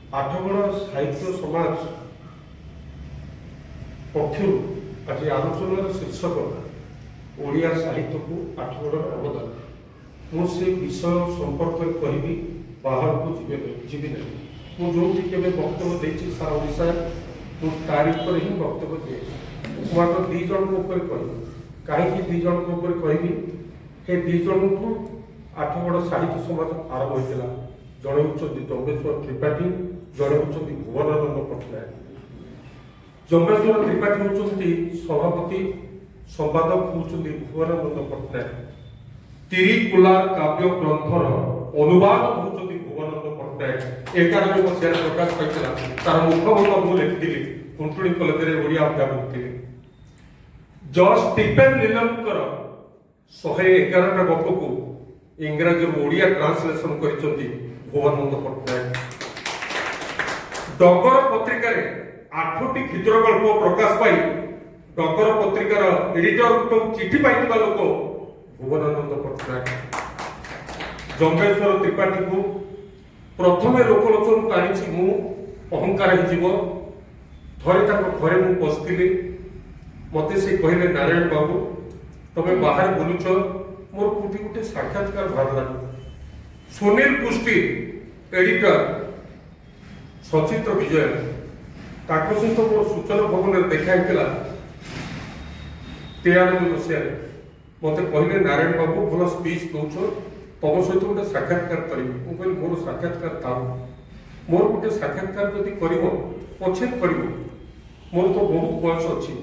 आठगड़ साहित्य समाज पक्षर आज आलोचनार शीर्षक ओडिया साहित्य को आठगड़ अवदान मुझे विषय संपर्क में कहबी बाहर को जीवी ना मुझे केवे वक्तव्य देती सारा ओडिशा तारीख पर ही वक्तव्य दिए मुझे दी जन कह कहीं दी जन कहबी ये दी जन को आठगड़ साहित्य समाज आरंभ होता जड़े होती जम्बेश्वर त्रिपाठी जड़े होती भुवनानंद पट्टनायक। जम्बेश्वर त्रिपाठी होती सभापति संपादक होती भुवनानंद पट्टनायक। तिरिकुलार काव्य ग्रंथर अनुवाद होती भुवनानंद पट्टनायक। 91 मसीह प्रकाश पाइला तार मुखबंध मु लिखी कुंटुणी कलेज ओडिया अध्यापक थे। जॉर्ज स्टीफेन नीलमकर 111टा गप को इंग्राजी ओडिया ट्रांसलेशन कर भुवनानंद पट्टनायक। डगर पत्रिका 8टी क्षुद्र गल्प प्रकाश पाई डगर पत्रिकार एडिटर चिठी पाई लोक भुवनानंद पट्टनायक। जम्बेश्वर त्रिपाठी को प्रथम लोकलोचन आनी मु अहंकार थे घरे मु बसती मत से कहले नारायण बाबू तुम्हें बाहर बुलुच मोर कोठी गोटे साक्षात्कार बाहर सुनील पुष्टि एडिटर सचित्र विजय सहित मोर सूचना भवन में देखा 93 मसीह मत कहले नारायण बाबू भल स्पीच दौच तुम सहित गोटे साक्षात्कार करी मुझे मोर साक्षात्कार था मोर गोटे साक्षात्कार जदि कर पछे कर मोर तो बहुत बयस अच्छी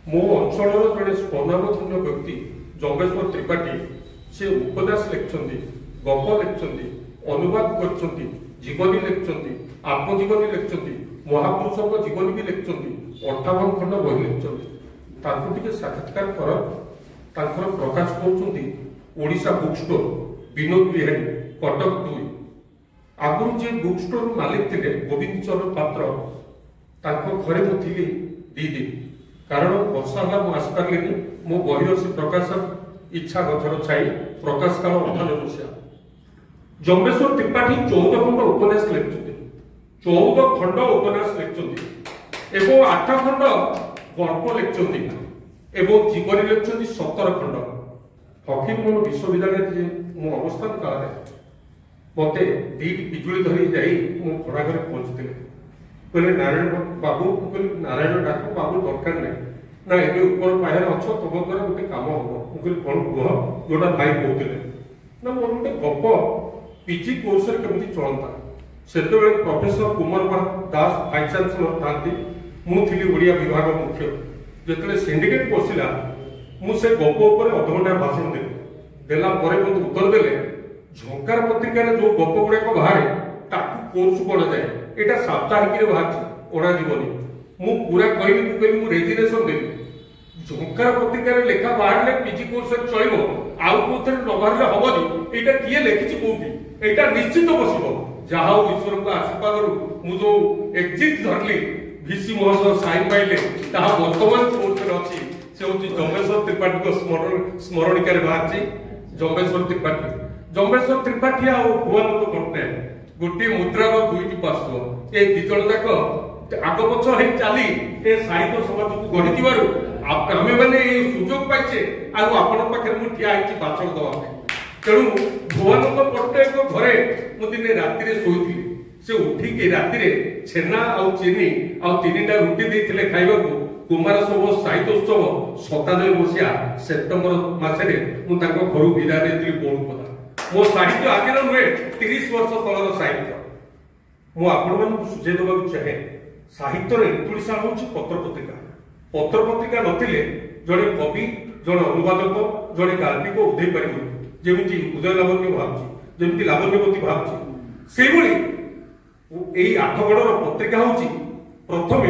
मो अंचल जड़े स्वनामधन्य व्यक्ति जम्बेश्वर त्रिपाठी से उपन्यास लिखिं गप लिखिं अनुवाद कर जीवनी लिखिं आत्मजीवनी लिखिं महापुरुषों जीवनी भी लिखिं 58 खंड बही लिखिं साक्षात्कार कर प्रकाश करुँच ओडिशा बुक स्टोर विनोद बिहारी कटक 2 आगुरी जे बुक स्टोर मालिक थे गोविंद चरण पात्र घरे मुझे 2 दिन कारण वर्षा है मुझे आसपारे मो बही से प्रकाशक इच्छा गचर छाई प्रकाश काल 98 मसीहा। जम्बेश्वर त्रिपाठी 14 खंड उपन्यास लिखुं 14 खंड उपन्यास लिखुं एवं 8 खंड गल्प लिखुं एवं जीवनी लिखुं 17 खंड। फकीरमोहन विश्वविद्यालय मो अवस्थान काल मत 2टी बिजुली धरी जाई मो भड़ा घर पहुंचते कहले नारायण बाबू कहली नारायण डाक बाबू दरकार नहीं ना ये ऊपर पायर अच्छ तुम द्वारा गोटे कम हम मुझे कौन कह जोटा भाई कहते ना मोर गोटे गप पीजी कोर्स केमी चलता से professor Kumar Das vice chancellor था मुझे ओडिया विभाग मुख्य जो सिंडिकेट बसला मुझे गप उपर अधघंटा भाषण देला मत उत्तर देले झंकार पत्रिकार जो गप गुड़ाक बाहर ताकू कोर्स पढ़ा जाए यहाँ साप्ताहिक बाहर ओढ़ा जीवनी मु पूरा कहली मु रेजिग्नेशन देवी झंकार पत्रिकार लेखा बाहर पीजी कोर्स चलो आउ कौन न बाहर हमनी यहाँ किए लिखी कौटी यहाँ निश्चित बसब जहा ईश्वर को आशीर्वाद मु जो एग्जिट धरली भिसी महोत्सव साइन पाइले वर्तमान कोर्स अच्छी से हूँ जम्बेश्वर त्रिपाठी स्मरणिकार बाहर जम्बेश्वर त्रिपाठी आ भुवनानंद पट्टनायक गोटे मुद्रार 2टी पार्श्व ए दिजन जाक आग पछ हो चली ए साहित्य समाज को गढ़ी आमे मैंने सुजोग पाइचे आपण पाखे मुझे ठिया भाषण दवा तेणु भुवनानंद पट्टनायक घरे मुझे राति शोती से उठिक राति छेना आउ चीनी आउ 3टा रुटी देते खाइबा कुमार सभा साहित्योत्सव 97 मसीहा सेप्टेम्बर मसरे मुझे घर विदा देती बड़पदा मो साहित्य आगे नुहे 30 वर्ष तलर साहित्य मुझे सुझे देवा चाहे साहित्यर इंतुड़ीसा हूँ पत्र पत्रिका नथिले जड़े कवि जड़े अनुवादक जड़े गाल्पिक उदय पार जमी उदय लावण्य बाहर जमी लावण्यवती बाहर से यही 8गड़ पत्रिका हूँ प्रथम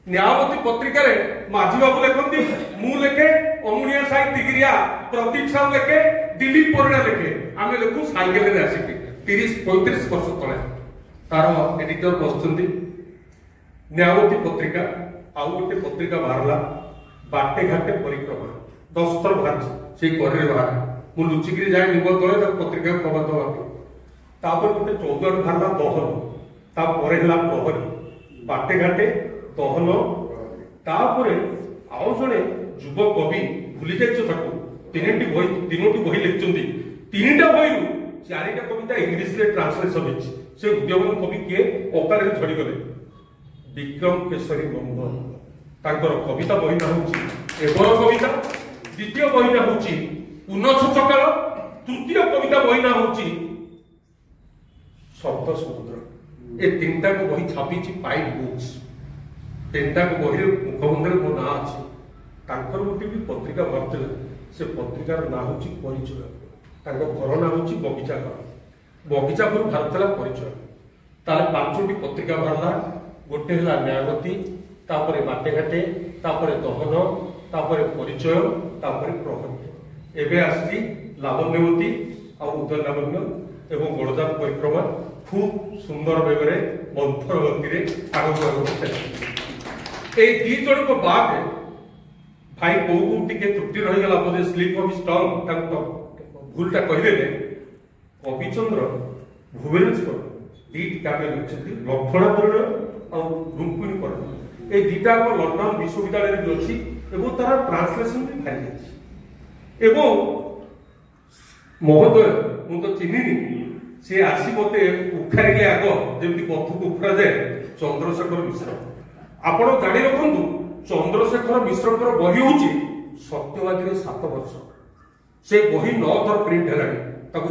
न्यायवती पत्रिका माझी बाबू लिखती मु लिखे अमुनिया साई तिगिरिया प्रदीप साहू लिखे दिलीप परिणा लिखे आम लिखु साइकेल आसिक 30-35 वर्ष तले तार एडिटर बस न्यायवती पत्रिका आउ गोटे पत्रिका बाहरला बाटे घाटे परिक्रमा 10 थर बाहर से घर बाहर मुझे लुचिकी जाए निबल तले पत्रिका कबा दवा तापर गोटे 14 बाहर दहन तापर है प्रहरी बाटे घाटे दहन तापर आउ जड़े युव कवि भूली जाइए तीनोटी बही लिखुं तीनटा बही चारिटा कविता इंग्लीश रे ट्रांसलेशन होती से उद्यमन कवि किए अकाल झड़गले विक्रम केशरी नंदन तांकर कविता बही ना हूँ एवर कविता द्वितीय बही ना हूँ उन्नत सकाल तृतीय कविता बही ना हूँ शब्द समुद्र ए तीनटा को बही छापी पाइप बुक्स तीनटा को बही मुखबंधर मो ना अच्छी तांकर गोटे भी पत्रिका बाहर से पत्रिकार ना हूँ परिचय घर ना हूँ बगीचा घर बगीचा घर बाहर परिचय ताले 5टी पत्रिका बाहर गोटे है न्यायवती तापर बाटेघाटे तापर दहन तापर परिचय तापर प्रहरी एवं आसी लावण्यवती आ उदय लावण्य एवं गड़जात परिक्रमा खूब सुंदर बेगरे मंथर गति आगे चलती दी जन को बाद भाई कौ टे त्रुटि रहीगला बोधे स्लीप ऑफ स्टंग भूलटा कहले कविचंद्र भुवनेश्वर दीट काव्य लिखिं लक्षणाकरण और रुक्मिणी करण ए दीटा को लंडन विश्वविद्यालय में अच्छी एवं तार ट्रांसलेशन भी बाहरी जाइए एवं महोदय मु तो चिन्हनी सी आसी मते उखारिले आग जमी पथक उखड़ा जाए चंद्रशेखर मिश्र आपण जाणी रखु चंद्रशेखर मिश्र बही हूँ सत्यवादी 7 वर्ष से बही 9 थर प्रिंट है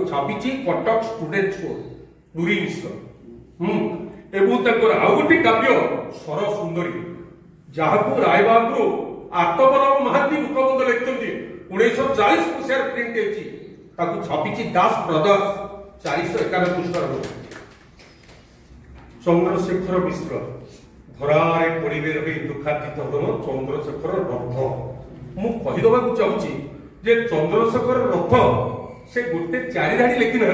छापी कटक स्टूडेंट स्टोर डूरी मिश्र एवं आउ गोटे काव्य स्वर सुंदरी जहाँ राय बहादुर आत्मबलम महांती मुखबंध लिखते 1940 मसीह प्रिंट होती छापी दास ब्रदर्स 451 पृष्ठ चंद्रशेखर मिश्र धरारे पड़े रही दुखातीत हन चंद्रशेखर रथ मु कहीदे चाहूँगी जे चंद्रशेखर रथ से गोटे 4 धाड़ी लिखि ना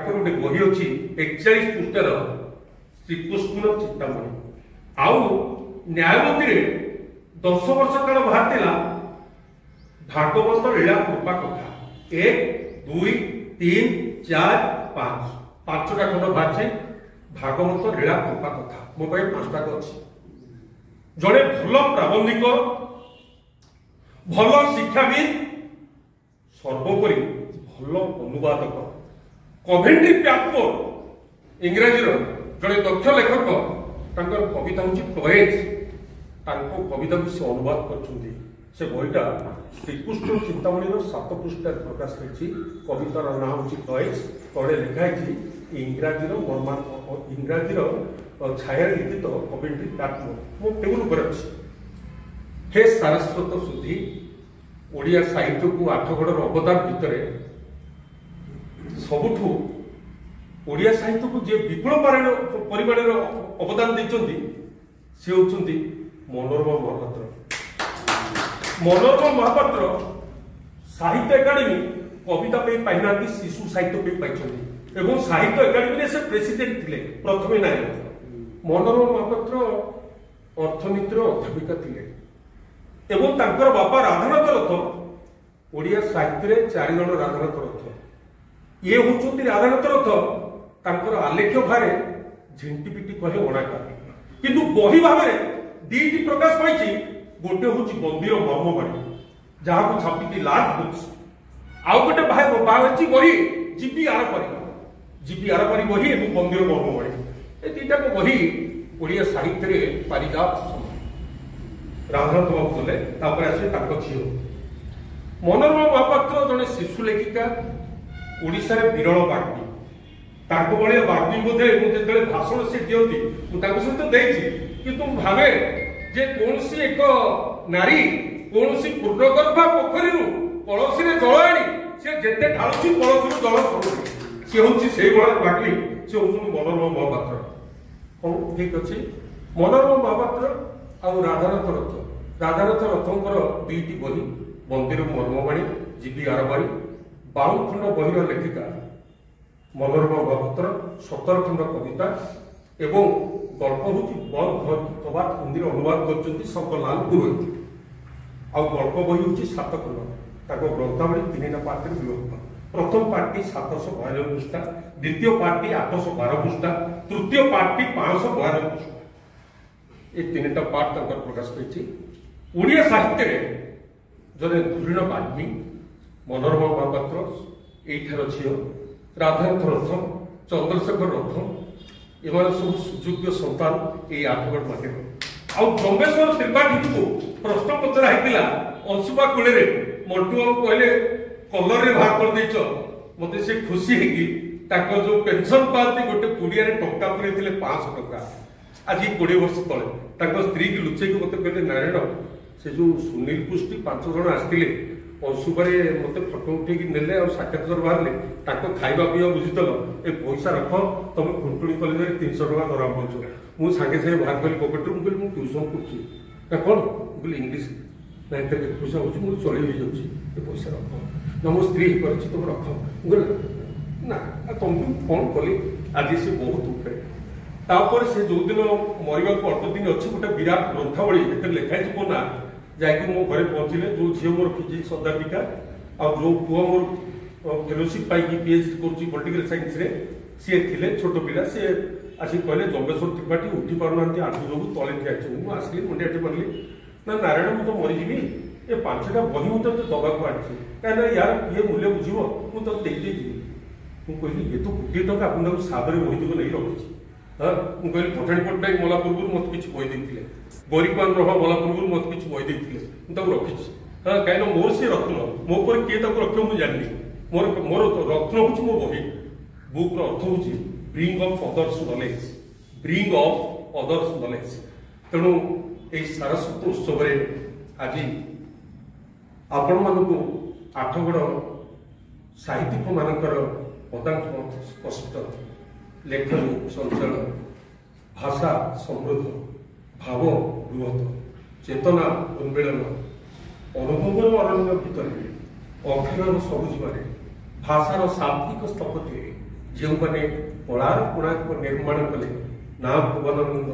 गोटे बही अच्छी 41 पृष्ठार श्रीकृष्ण चिंतामणि आउ न्यायवती 10 वर्ष काल बाहर भागवत लीला कृपा कथा 1 2 3 4 5 5टा खंड बाहर भागवत लीला कृपा कथा मो पाई 5टा अच्छी जड़े भल प्राबंधिक भल शिक्षाविद सर्वोपरि भल अनुवादक कभेंट्री प्याकमोर इंग्राजी जड़े दक्ष लेखक कविता हूँ टॉयज कविता को से अनुवाद कर से बहीटा श्रीकृष्ण चिंतामणि 7 पृष्ठ प्रकाश कर कवितार ना हूँ टॉयज तले लिखाई इंग्राजी इंग्राजी छाया लिखित कमेंट्री प्लाटफॉर्म मो टेबुल पर अच्छी हे सारस्वत सुधी ओडिया साहित्य को आठगढ़ अवदान भितर सबुठू ओडिया साहित्य को जे विपुल परिमाण अवदान देते सी होती मनोरमा महापात्र मनोरमा महापात्र साहित्य एकाडेमी कविता पाईना शिशु साहित्य पाई एवं साहित्य एकाडेमी से प्रेसिडेंट थे प्रथम नारी मनोरमा महापात्र अर्थनीतिर अध्यापिका थे एवं तांकर बापा राधानाथ रथ ओडिया साहित्य 4 जन राधानाथ रथ ये होचुंती राधानाथ रथ तांकर आलेख्य भारे झिंटीपिटी कहे अणाकार किंतु बही भाव दीटी प्रकाश पाई गोटे हूँ मंदिर मर्मबाणी जहाँ को छापी लार्ज बुक्स आउ गोटे बाहर बही जीपी आरपारी बही एवं मंदिर मर्मबाणी ए दीटा को बही ओडिया साहित्य पारिजात राधानाथ बाबू गले आसे झील मनोरमा महापात्र जड़े शिशु लेखिका ओडिशा रे विरल बाग्मी भाया बाग्मी बोधे जो भाषण से दिखती सहित देती किंतु भावे जे कौन एक नारी कौन पूर्णगर्भा पोखरी कलसी जल आनी सी जिते ढालुची कलसी जल छड़ुची सी हूँ से बाग्मी सी हूँ मनोरमा महापात्र हाँ ठीक अच्छे मनोरमा महापात्र आउ राधानाथ रथंकर 2टी बही मंदिर मर्मबाणी जीवी आरबारी 52 खंड बहिर लेखिका मनोरमा महापात्र 17 खंड कविता एवं गल्प हूँ बंद कबात हिंदी अनुवाद कर शंकरलाल पुरोहित आउ गल्प बही हूँ 7 खंड ग्रंथावली 3टा पार्ट विभक्त प्रथम पार्टी 792 पृष्ठा, द्वितीय पार्टी 812 पृष्ठा, तृतीय पार्टी 592 पृष्ठा। ये तीन टा पार्ट प्रकाश कर ओडिया साहित्य जने धुरीण बाग्मी मनोरमा महापात्र एठार झील राधानाथ रथ चंद्रशेखर रथ एम सब सुयोग्य सन्तान ये आठगढ़ माटी ब्रह्मेश्वर त्रिपाठी को प्रश्न पचरा होता अंशुपा कूल मंटू बाबू कहले कलर रे बाहर कर देच मते से खुशी है जो पेंशन पाती गोटे पुड़िया टंका पुरे 500 टंका आज 20 वर्ष तले स्त्री की लुचे मत कहते नारायण से जो सुनील पुष्टि 5 जन आसते अंशुपारे मत फटो उठे नेले और साक्षात्कार बाहर खाଇବା पिवा बुझीदेल ए पैसा रख तुम खुंटुणी कलेज 300 टका दरा पाच मुझे सागे सागे बाहर कली पकेट मुझे मुझे ट्यूशन कर कौन बोले इंग्लीश ना एत पैसा हो चल जाऊँगी पैसा रख ना मो स्त्री कर तुम रख मुझे ना तुम कौन कली आज से बहुत दुखे तापर से जो दिन मरवा को अल्प दिन अच्छी गोटे विराट ग्रंथावली जो लिखाई मो ना जाकि मो घरे पहुँचले जो झील मोर फिजिक्स अध्यापिका आ जो पुआ मोर फेलोशिप पाई पीएचडी कर साइंस रे सी थे छोट पिला सी आसिक कहले जम्बेश्वर त्रिपाठी उठी पारना आंटी जो तले ठिया मुझे आसली मुंडिया मारे ना नारायण मुझे मरीजी ये 5टा बही मुझे दबाक आनी कहीं यार ये मूल्य बुझ मुझे मुझे कहली ये तो 20 टका आप सादर बहीदीक नहीं रखी हाँ मुझे कहली पठाणी पट्टनायक मला पूर्व मत किसी बही देते गौरीकुमार रहा मला पूर्व मत किसी बही देते रखी हाँ कहीं मोर से रत्न मो पर किए रखे मुझे जानी मोर मोर रत्न हूँ मो बही बुक अर्थ हूँ bring of others knowledge bring of others knowledge तेणु ये सारस्वत उत्सव आज आपण मानक आठगढ़ साहित्यिक मानकर पदार्थ स्पष्ट लेखन संचल भाषा समृद्ध भाव बृहत चेतना उन्मेलन अनुभव अरण्य भितर अक्षर सबुज भाषार शाब्दिक स्थपति जो मैंने कलार कोणार्क निर्माण कले ना भुवनानंद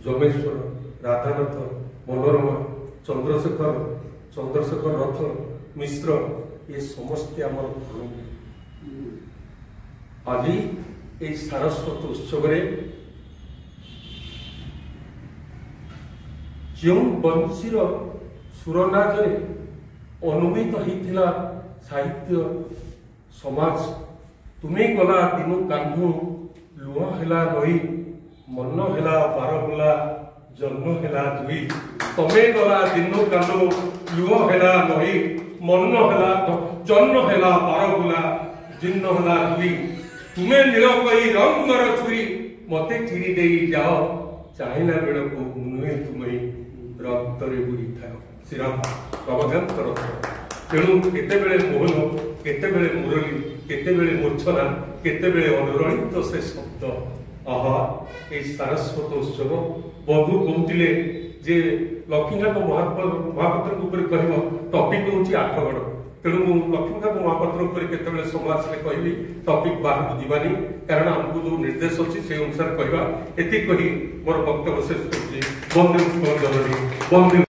जमेश्वर राधानाथ मनोरमा चंद्रशेखर रथ मिश्र ये समस्ते आम आज ये सारस्वत उत्सव जो बंशीर सुरनाज अनुमित होता साहित्य समाज तुम्हें गला दिन कान्हू लुह है नई मन है बारबुला जन्म है दुई तमें गला दिन कान्हू लुह है नई मन है जन्म है बारबुला जीर्ण है दुई तुम्हें नीलकई रंगर छुरी मते चिरी दे जाओ चाहिना बेड़ को नुहे तुम्हें रक्त बुड़ी था श्रीराम प्रभाकांत रथ तेणु केतेबेले मोहन केतेबेले मुरली केतेबेले मूर्छना केतेबेले अनुरणित से शब्द आहा ये सारस्वत उत्सव बधु कहते जे लक्ष्मीकांत महापात्र कह टपिक हूँ आठगढ़ तेणु लक्ष्मीकांत महापात्र केतबेले समाज में कहली टपिक बाहर जीवानी कारण आमको जो निर्देश अच्छी से अनुसार कहवा एति कही मोर वक्तव्य शेष कर वंदे